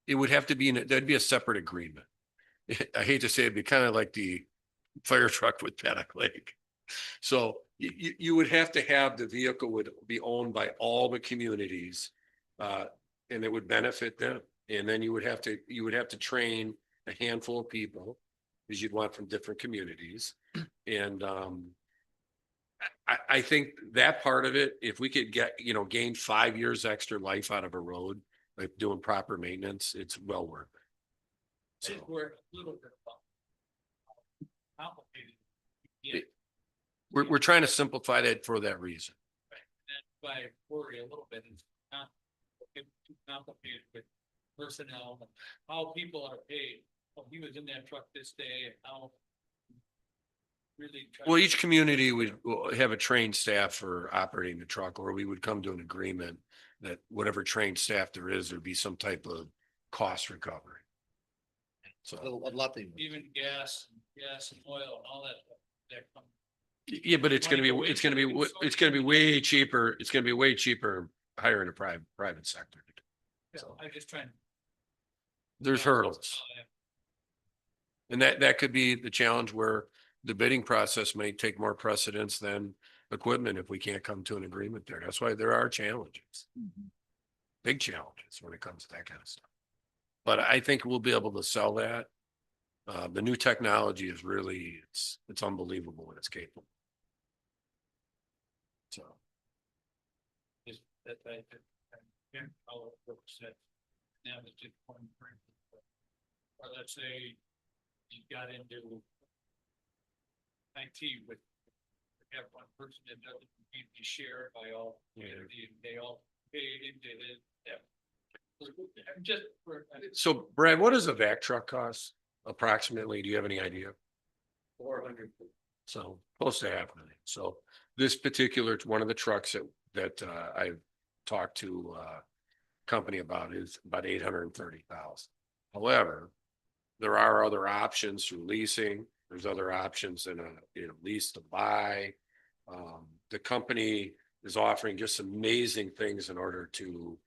it would have to be there'd be a separate agreement. I hate to say it'd be kind of like the fire truck with Paddock Lake. So you would have to have the vehicle would be owned by all the communities and it would benefit them. And then you would have to train a handful of people because you'd want from different communities. And I think that part of it, if we could gain 5 years extra life out of a road, like doing proper maintenance, it's well worth it. So we're a little bit complicated. Yeah, We're trying to simplify that for that reason. that's why I worry a little bit is not get too complicated with personnel, and how people are paid. Oh, he was in that truck this day and how. Really. Well, each community will have a trained staff for operating the truck, or we would come to an agreement that whatever trained staff there is, there'd be some type of cost recovery. So, A lot they. Even gas and oil and all that, that comes. yeah, but it's gonna be, it's gonna be, it's gonna be way cheaper. It's gonna be way cheaper hiring a private sector. So I'm just trying. there's hurdles. And that could be the challenge where the bidding process may take more precedence than equipment if we can't come to an agreement there. That's why there are challenges. Big challenges when it comes to that kind of stuff. But I think we'll be able to sell that. The new technology is really, it's unbelievable what it's capable. So, Is that how it works that now it's just one thing. Or let's say you got into IT with have one person that doesn't need to be shared by all, they all paid into it. Yeah. I'm just for so Brad, what does a vac truck cost approximately? Do you have any idea? 400. So close to half a million. So this particular, one of the trucks that I've talked to company about is about 830,000. However, there are other options through leasing. There's other options in a lease to buy. The company is offering just amazing things in order to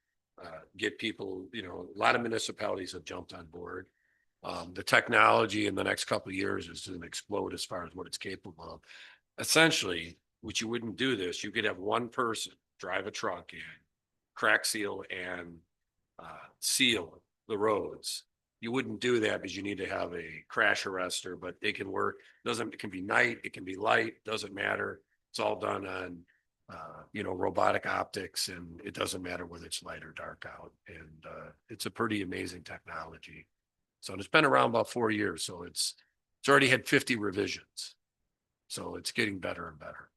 get people, a lot of municipalities have jumped on board. The technology in the next couple of years is going to explode as far as what it's capable of. Essentially, which you wouldn't do this, you could have one person drive a truck and crack seal and seal the roads. You wouldn't do that because you need to have a crash arrestor, but they can work. It can be night, it can be light, doesn't matter. It's all done on, robotic optics, and it doesn't matter whether it's light or dark out. And it's a pretty amazing technology. So it's been around about 4 years. So it's already had 50 revisions. So it's getting better and better.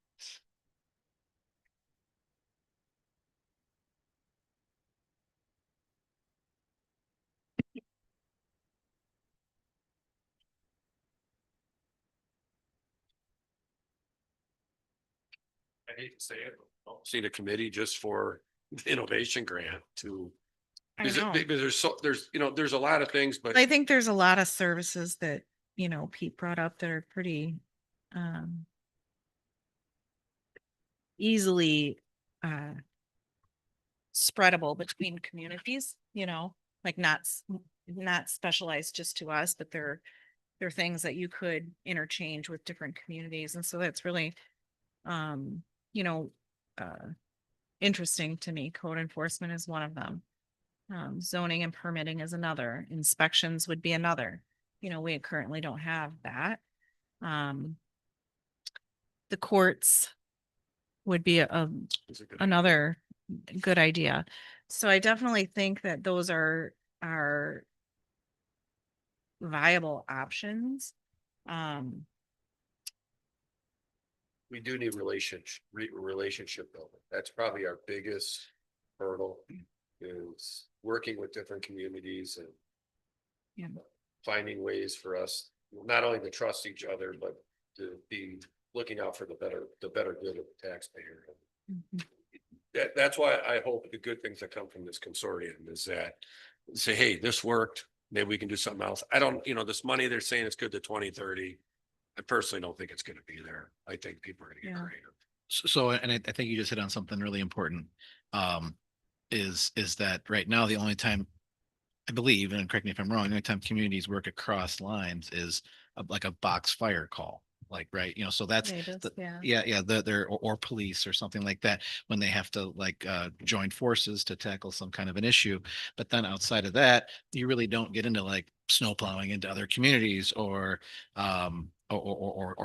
I hate to say it, but I've seen a committee just for the innovation grant to. I Because know. there's a lot of things, but I think there's a lot of services that, Pete brought up that are pretty easily spreadable between communities, like not specialized just to us, but they're things that you could interchange with different communities. And so that's really interesting to me. Code enforcement is one of them. Zoning and permitting is another. Inspections would be another. We currently don't have that. The courts would be it's a good another good idea. So I definitely think that those are viable options. We do need relationship building. That's probably our biggest hurdle, is working with different communities and Yeah. finding ways for us not only to trust each other, but to be looking out for the better good of the taxpayer. Mhm. That's why I hope the good things that come from this consortium is that say, hey, this worked. Maybe we can do something else. I don't, this money they're saying it's good to 2030. I personally don't think it's going to be there. I think people are going to get Yeah. creative. So, and I think you just hit on something really important. Is that right now the only time, I believe, and correct me if I'm wrong, the only time communities work across lines is like a box fire call, like, right? So that's, Maybe, yeah. yeah, or police or something like that, when they have to join forces to tackle some kind of an issue. But then outside of that, you really don't get into like snow plowing into other communities or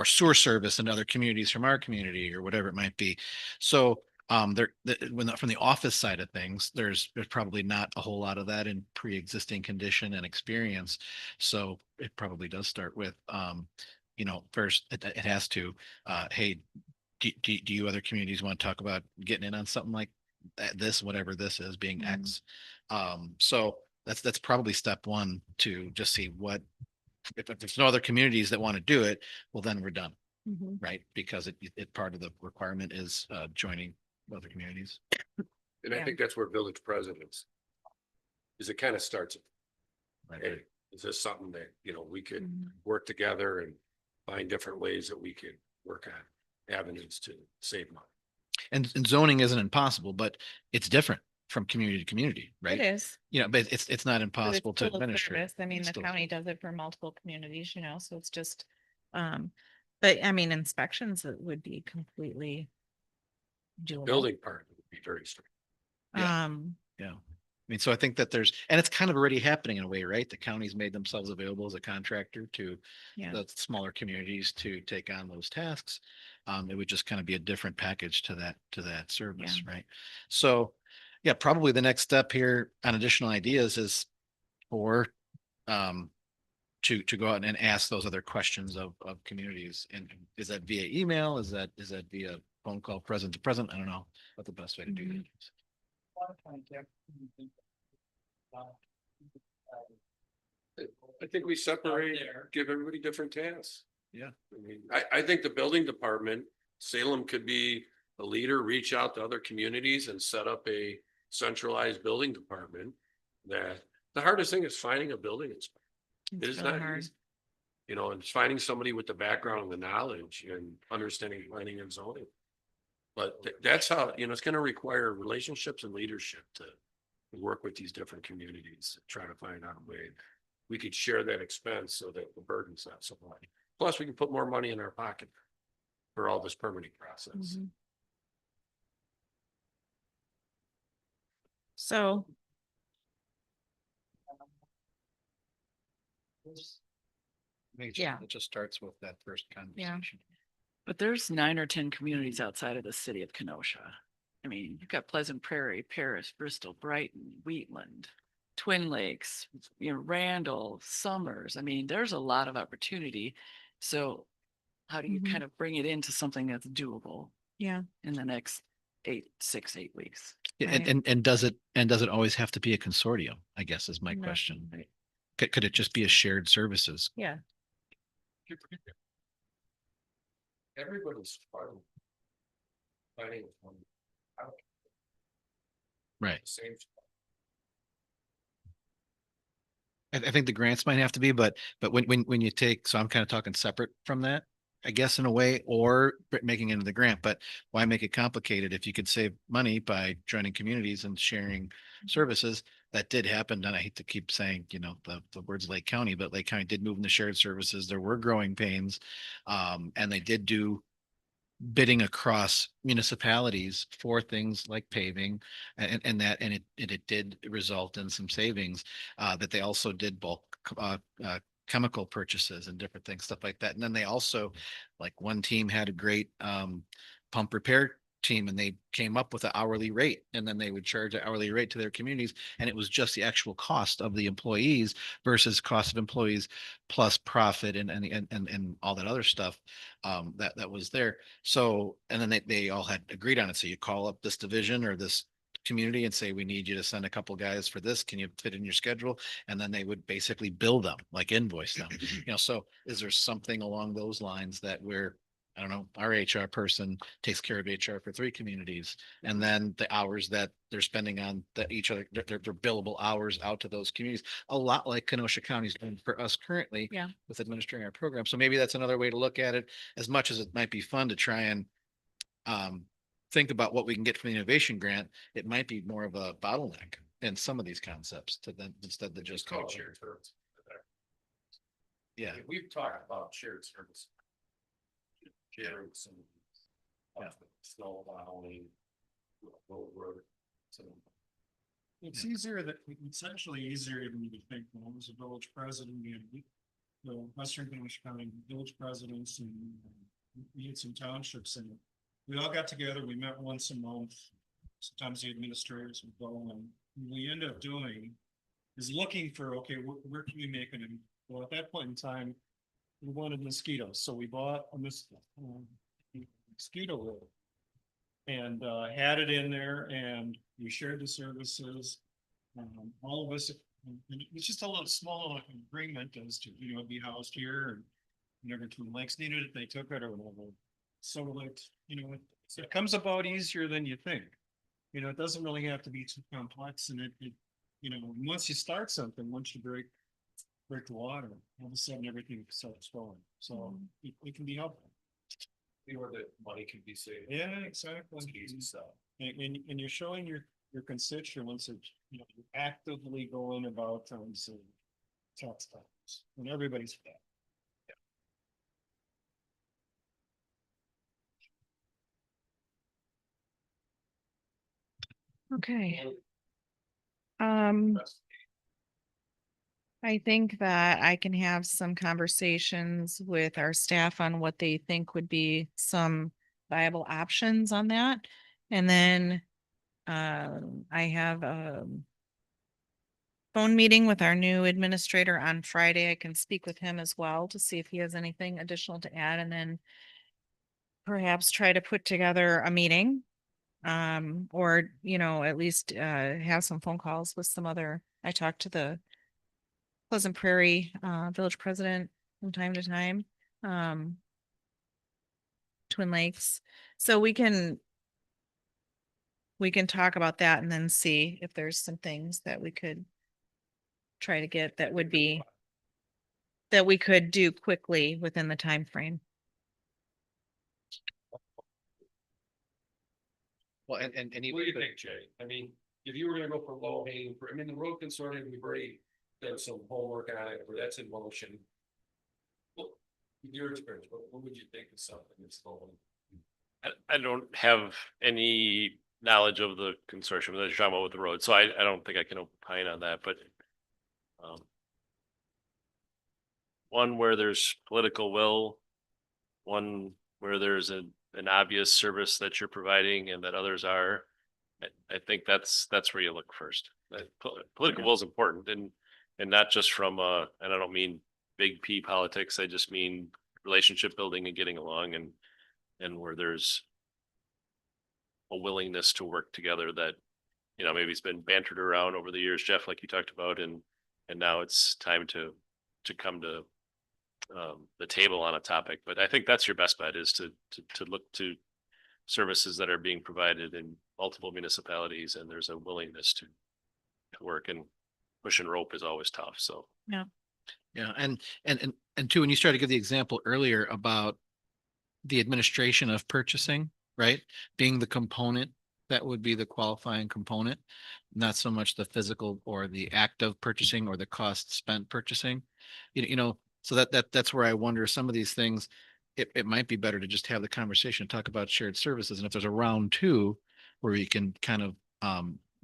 sewer service in other communities from our community or whatever it might be. So from the office side of things, there's probably not a whole lot of that in pre-existing condition and experience. So it probably does start with first it has to hey, do you other communities want to talk about getting in on something like this, whatever this is being Mhm. X. So that's probably step one to just see what, if there's no other communities that want to do it, well, then we're done, Mhm. right? Because it part of the requirement is joining other communities. And I Yeah. think that's where village presidents. Is it kind of starts, Right. hey, is this something that, you know, we could Mhm. work together and find different ways that we could work on avenues to save money. And zoning isn't impossible, but it's different from community to community, right? It is. You know, but it's not But it's impossible to still a administer. service. I mean, It's the still- county does it for multiple communities, so it's just, but I mean, inspections it would be completely doable. Building part would be very strict. Yeah. Yeah, I mean, so I think that and it's kind of already happening in a way, right? The county's made themselves available as a contractor to yeah, the smaller communities to take on those tasks. It would just kind of be a different package to that service, right? So, yeah, probably the next step here on additional ideas is for to go out and ask those other questions of communities. And is that via email? Is that via phone call, present to present? I don't know what the best way to do that is. I think we separate, give everybody different tasks. Yeah. I mean, I think the building department, Salem could be a leader, reach out to other communities and set up a centralized building department. That the hardest thing is finding a building inspector. It it's is really not hard. easy. You know, and it's finding somebody with the background and the knowledge and understanding planning and zoning. But that's how, you know, it's gonna require relationships and leadership to work with these different communities, try to find out a way. We could share that expense so that the burden's not so much. Plus, we can put more money in our pocket for all this permitting process. Mhm. So, Yeah. It just starts with that first conversation. But there's 9 or 10 communities outside of the city of Kenosha. I mean, you've got Pleasant Prairie, Paris, Bristol, Brighton, Wheatland, Twin Lakes, Randall, Summers. I mean, there's a lot of opportunity. So how do you Mhm. kind of bring it into something that's doable yeah, in the next 8 weeks? Yeah, Right. and does it always have to be a consortium? I guess is my No. question. Right. Could it just be a shared services? yeah, Everybody's finding. Finding out Right. the same. I think the grants might have to be, but when you take, so I'm kind of talking separate from that, I guess in a way, or making it into the grant, but why make it complicated if you could save money by joining communities and sharing services? That did happen, and I hate to keep saying, the words Lake County, but Lake County did move into shared services. There were growing pains. And they did do bidding across municipalities for things like paving and it did result in some savings that they also did bulk chemical purchases and different things, stuff like that. And then they also, like one team had a great pump repair team and they came up with an hourly rate and then they would charge an hourly rate to their communities. And it was just the actual cost of the employees versus cost of employees plus profit and all that other stuff that was there. So, and then they all had agreed on it. So you call up this division or this community and say, we need you to send a couple guys for this. Can you fit in your schedule? And then they would basically bill them, like invoice them. So is there something along those lines that I don't know, our HR person takes care of HR for 3 communities. And then the hours that they're spending on each other, their billable hours out to those communities, a lot like Kenosha County's doing for us currently. Yeah. With administering our program. So maybe that's another way to look at it, as much as it might be fun to try and think about what we can get from the innovation grant. It might be more of a bottleneck in some of these concepts to then instead of just Called call shared service. Yeah. We've talked about shared service. Sharing some. Yeah. Snow plowing. Road. So. It's easier it's actually easier than you think. When I was a village president, we had the Western Kenosha County village presidents and we had some townships and we all got together. We met once a month. Sometimes the administrators would go and we end up doing is looking for, okay, where can we make it? And well, at that point in time, we wanted mosquitoes. So we bought a mosquito roll. and had it in there and we shared the services. All of us, and it was just a little small agreement as to, you know, be housed here and whenever Twin Lakes needed it, they took it or whatever. So like, you know, it comes about easier than you think. You know, it doesn't really have to be too complex and it, you know, once you start something, once you break the water, all of a sudden everything starts flowing. So it can be helpful. Where the money can be saved. Yeah, exactly. And you're showing your constituents that, you know, you're actively going about some tax dollars and everybody's for that. Okay. I think that I can have some conversations with our staff on what they think would be some viable options on that. And then I have a phone meeting with our new administrator on Friday. I can speak with him as well to see if he has anything additional to add and then perhaps try to put together a meeting. Or, you know, at least have some phone calls with some other, I talked to the Pleasant Prairie village president from time to time. Twin Lakes. So we can talk about that and then see if there's some things that we could try to get that would be that we could do quickly within the time frame. Well, and What do even, you think, Jay? I mean, if you were gonna go for low hanging, I mean, the road consortium, we've already done some homework on it, or that's in motion. Well, in your experience, what would you think of something that's low? I don't have any knowledge of the consortium that you're talking about with the road, so I don't think I can opine on that, but. One where there's political will, one where there's an obvious service that you're providing and that others are. I think that's where you look first. Political will is important and not just from and I don't mean big P politics. I just mean relationship building and getting along and where there's a willingness to work together that, you know, maybe it's been bantered around over the years, Jeff, like you talked about, and now it's time to come to the table on a topic. But I think that's your best bet is to look to services that are being provided in multiple municipalities and there's a willingness to work, and push and rope is always tough. So yeah, and two, when you started to give the example earlier about the administration of purchasing, right? Being the component that would be the qualifying component, not so much the physical or the act of purchasing or the cost spent purchasing. You know, so that's where I wonder some of these things, it might be better to just have the conversation, talk about shared services. And if there's a round two where you can kind of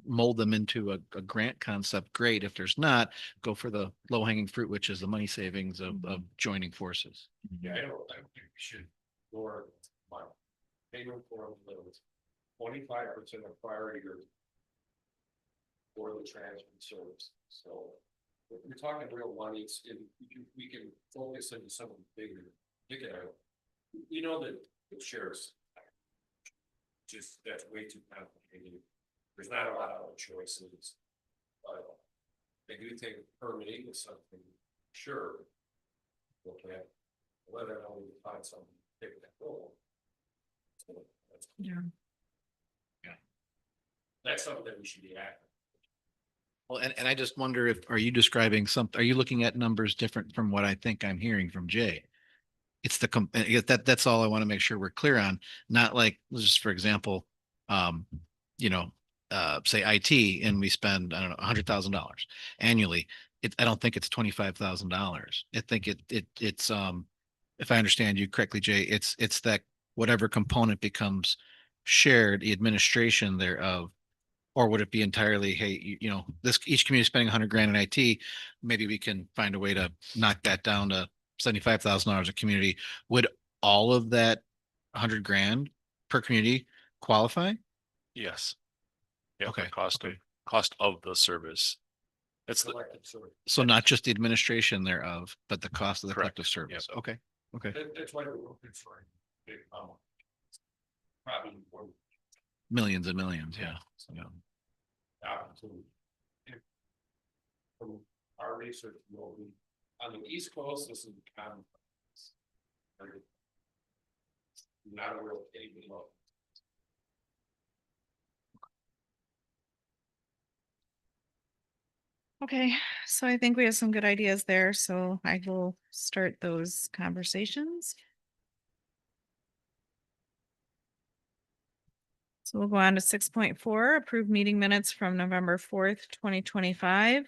mold them into a grant concept, great. If there's not, go for the low hanging fruit, which is the money savings of joining forces. Yeah, I don't think we should lower my payment for limits 25% of prior year for the transit service. So if you're talking real money, we can focus into some of the bigger ticket items. You know that the sheriff's just that's way too complicated. There's not a lot of choices. I do think permitting is something, sure. Okay. Whether or not we find something to take that role. So that's, Yeah. that's something that we should be active. Well, and I just wonder if, are you describing something, are you looking at numbers different from what I think I'm hearing from Jay? It's that's all I want to make sure we're clear on, not like, just for example, you know, say IT and we spend, I don't know, $100,000 annually. I don't think it's $25,000. I think it's if I understand you correctly, Jay, it's that whatever component becomes shared, the administration thereof. Or would it be entirely, hey, you know, each community is spending $100,000 in IT, maybe we can find a way to knock that down to $75,000 a community. Would all of that $100,000 per community qualify? yes. Yeah, Okay, cost of the service. It's the, So not just the administration thereof, but the cost of the Correct. collective service. Okay, okay. That's why we're looking for a big, probably more millions and millions, yeah. Yeah. Absolutely. From our research, on the East Coast, this is common. Not a real thing, low. Okay, so I think we have some good ideas there, so I will start those conversations. So we'll go on to 6.4, approve meeting minutes from November 4th, 2025.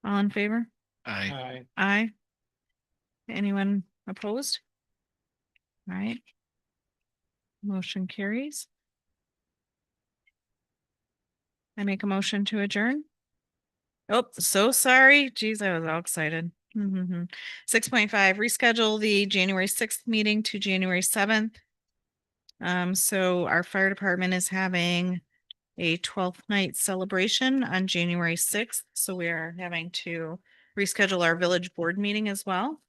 All in favor? I, Aye. Anyone opposed? All right. Motion carries. I make a motion to adjourn. Oh, so sorry. Geez, I was all excited. 6.5, reschedule the January 6th meeting to January 7th. So our fire department is having a 12th night celebration on January 6th. So we are having to reschedule our village board meeting as well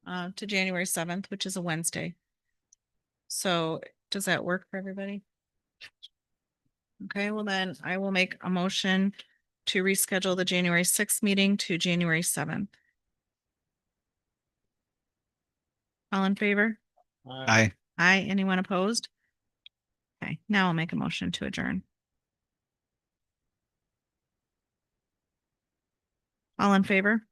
to January 7th, which is a Wednesday. So does that work for everybody? Okay, well then I will make a motion to reschedule the January 6th meeting to January 7th. All in favor? I. Aye. Anyone opposed? Okay, now I'll make a motion to adjourn. All in favor?